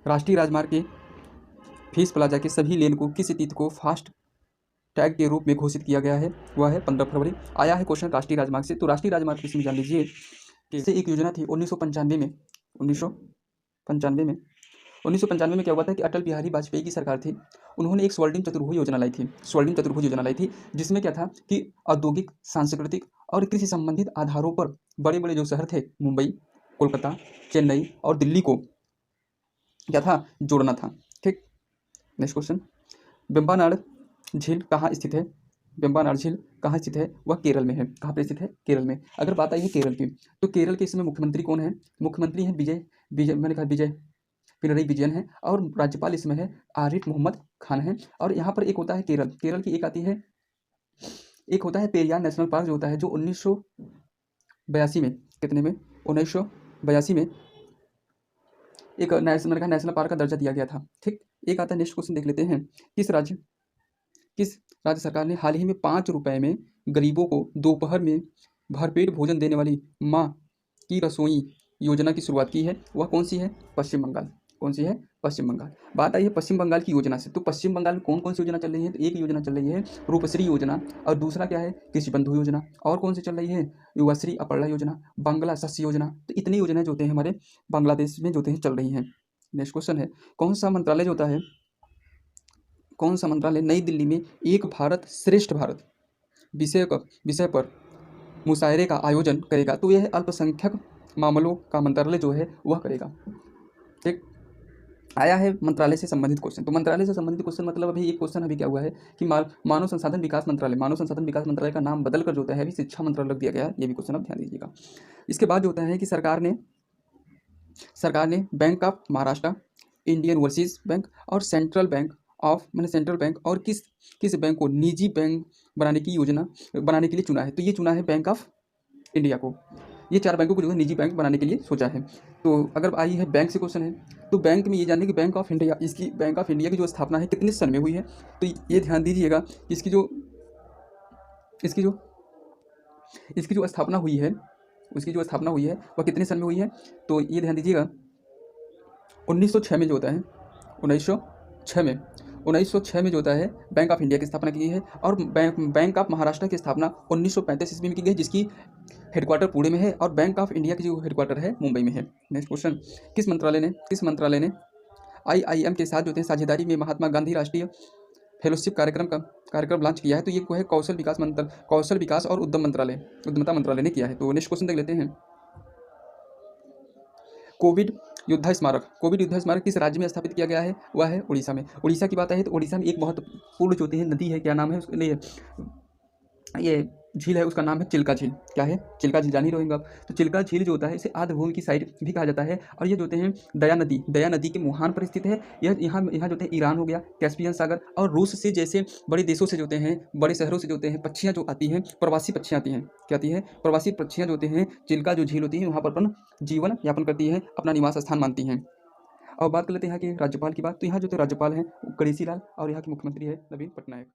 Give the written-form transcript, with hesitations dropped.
राष्ट्रीय राजमार्ग के फीस प्लाजा के सभी लेन को किस तिथि को फास्ट टैग के रूप में घोषित किया गया है? वह है 15 फरवरी। आया है क्वेश्चन राष्ट्रीय राजमार्ग से, तो राष्ट्रीय राजमार्ग किसमें जान लीजिए कि इससे एक योजना थी 1995 में। 1995 में क्या हुआ था कि अटल बिहारी वाजपेयी की सरकार थी, उन्होंने एक स्वर्णिम चतुर्भुज योजना लाई थी, जिसमें क्या था कि औद्योगिक, सांस्कृतिक और कृषि संबंधित आधारों पर बड़े बड़े जो शहर थे, मुंबई, कोलकाता, चेन्नई और दिल्ली को क्या था, जोड़ना था। ठीक, नेक्स्ट क्वेश्चन, वेम्बनाड झील कहाँ स्थित है? वेम्बनाड झील कहाँ स्थित है? वह केरल में है। कहाँ पर स्थित है? केरल में। अगर बात आई है केरल की, तो केरल के इसमें मुख्यमंत्री कौन है? मुख्यमंत्री हैं मैंने कहा विजय पिनरई विजयन है, और राज्यपाल इसमें है आरिफ मोहम्मद खान है। और यहाँ पर एक होता है केरल की एक आती है, एक होता है पेरियार नेशनल पार्क, जो होता है जो 1982 में, कितने में, 1982 में एक नेशनल पार्क का दर्जा दिया गया था। ठीक, एक आता है, नेक्स्ट क्वेश्चन देख लेते हैं, किस राज्य सरकार ने हाल ही में 5 रुपए में गरीबों को दोपहर में भरपेट भोजन देने वाली माँ की रसोई योजना की शुरुआत की है? वह कौन सी है? पश्चिम बंगाल। कौन सी है? पश्चिम बंगाल। बात आई है पश्चिम बंगाल की योजना से, तो पश्चिम बंगाल में कौन कौन सी योजना चल रही है? तो एक योजना चल रही है रूपश्री योजना, और दूसरा क्या है, कृषि बंधु योजना, और कौन सी चल रही है, युवाश्री अपर्णा योजना, बांग्ला शस्य योजना। तो इतनी योजनाएं जो होते हैं हमारे बांग्लादेश में जो होते हैं चल रही हैं। नेक्स्ट क्वेश्चन है, कौन सा मंत्रालय जो होता है, कौन सा मंत्रालय नई दिल्ली में एक भारत श्रेष्ठ भारत विषय पर मुशायरे का आयोजन करेगा? तो यह अल्पसंख्यक मामलों का मंत्रालय जो है वह करेगा। ठीक, आया है मंत्रालय से संबंधित क्वेश्चन। तो मंत्रालय से संबंधित क्वेश्चन मतलब अभी एक क्वेश्चन अभी क्या हुआ है कि मानव संसाधन विकास मंत्रालय का नाम बदल कर जो होता है अभी शिक्षा मंत्रालय रख दिया गया है। ये भी क्वेश्चन आप ध्यान दीजिएगा। इसके बाद जो होता है कि सरकार ने bank of Maharashtra, Indian overseas bank और सेंट्रल बैंक और किस बैंक को निजी बैंक बनाने के लिए चुना है? तो ये चुना है बैंक ऑफ इंडिया को। ये 4 बैंकों को जो है निजी बैंक बनाने के लिए सोचा है। तो अगर आई है बैंक से क्वेश्चन है, तो बैंक में ये जानने कि बैंक ऑफ इंडिया की जो स्थापना है कितने सन में हुई है? तो ये ध्यान दीजिएगा, इसकी जो स्थापना हुई है वह कितने सन में हुई है? तो ये ध्यान दीजिएगा 1906 में जो होता है 1906 में जो होता है बैंक ऑफ इंडिया की स्थापना की गई है। और बैंक ऑफ महाराष्ट्र की स्थापना 1935 ईस्वी में की गई, जिसकी हेडक्वार्टर पुणे में है, और बैंक ऑफ इंडिया की जो हेडक्वार्टर है मुंबई में है। नेक्स्ट क्वेश्चन, किस मंत्रालय ने IIM के साथ जो होते हैं साझेदारी में महात्मा गांधी राष्ट्रीय फेलोशिप कार्यक्रम लॉन्च किया है? तो ये है कौशल विकास और उद्यमता मंत्रालय ने किया है। तो नेक्स्ट क्वेश्चन देख लेते हैं, कोविड युद्ध स्मारक किस राज्य में स्थापित किया गया है? वह है उड़ीसा में। उड़ीसा की बात है तो उड़ीसा में एक महत्वपूर्ण जो होती है नदी है, क्या नाम है उसके लिए, ये झील है, उसका नाम है चिल्का झील। क्या है? चिल्का झील, जान ही रहेंगे आप। तो चिल्का झील जो होता है इसे आर्द्रभूमि की साइड भी कहा जाता है, और ये जो होते हैं दया नदी के मुहान पर स्थित है। यह यहाँ जो होते हैं ईरान हो गया, कैस्पियन सागर और रूस से जैसे बड़े देशों से जो होते हैं, बड़े शहरों से जो होते हैं पक्षियाँ जो आती हैं, प्रवासी पक्षियाँ आती हैं। क्या आती हैं? प्रवासी पक्षियाँ जो होते हैं चिल्का जो झील होती है वहाँ पर अपन जीवन यापन करती हैं, अपना निवास स्थान मानती हैं। और बात कर लेते हैं यहाँ के राज्यपाल की बात। तो यहाँ जो राज्यपाल हैं गणेशी लाल, और यहाँ के मुख्यमंत्री है नवीन पटनायक।